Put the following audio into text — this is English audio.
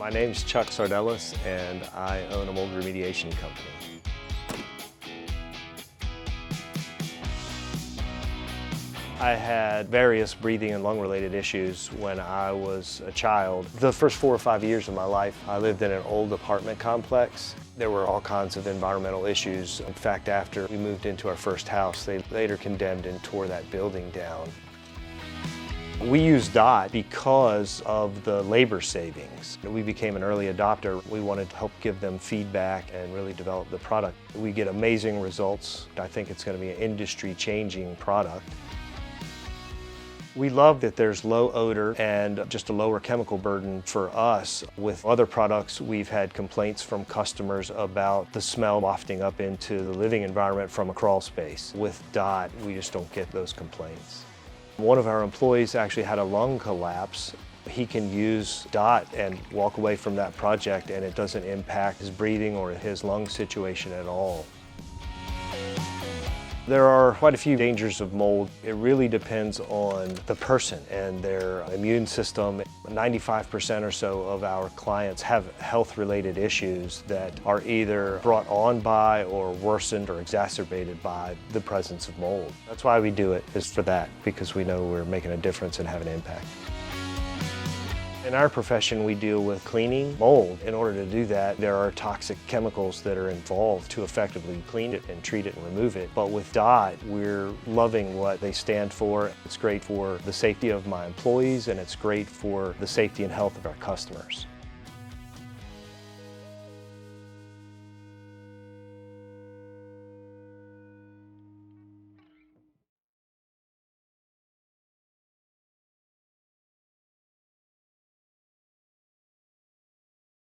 My name's Chuck Sardellis, and I own a mold remediation company. I had various breathing and lung-related issues when I was a child. The first 4 or 5 years of my life, I lived in an old apartment complex. There were all kinds of environmental issues. In fact, after we moved into our first house, they later condemned and tore that building down. We use DOT because of the labor savings. We became an early adopter. We wanted to help give them feedback and really develop the product. We get amazing results. I think it's going to be an industry-changing product. We love that there's low odor and just a lower chemical burden for us. With other products, we've had complaints from customers about the smell wafting up into the living environment from a crawl space. With DOT, we just don't get those complaints. One of our employees actually had a lung collapse. He can use DOT and walk away from that project, and it doesn't impact his breathing or his lung situation at all. There are quite a few dangers of mold. It really depends on the person and their immune system. 95% or so of our clients have health-related issues that are either brought on by or worsened or exacerbated by the presence of mold. That's why we do it, is for that, because we know we're making a difference and have an impact. In our profession, we deal with cleaning mold. In order to do that, there are toxic chemicals that are involved to effectively clean it and treat it and remove it. But with DOT, we're loving what they stand for. It's great for the safety of my employees, and it's great for the safety and health of our customers.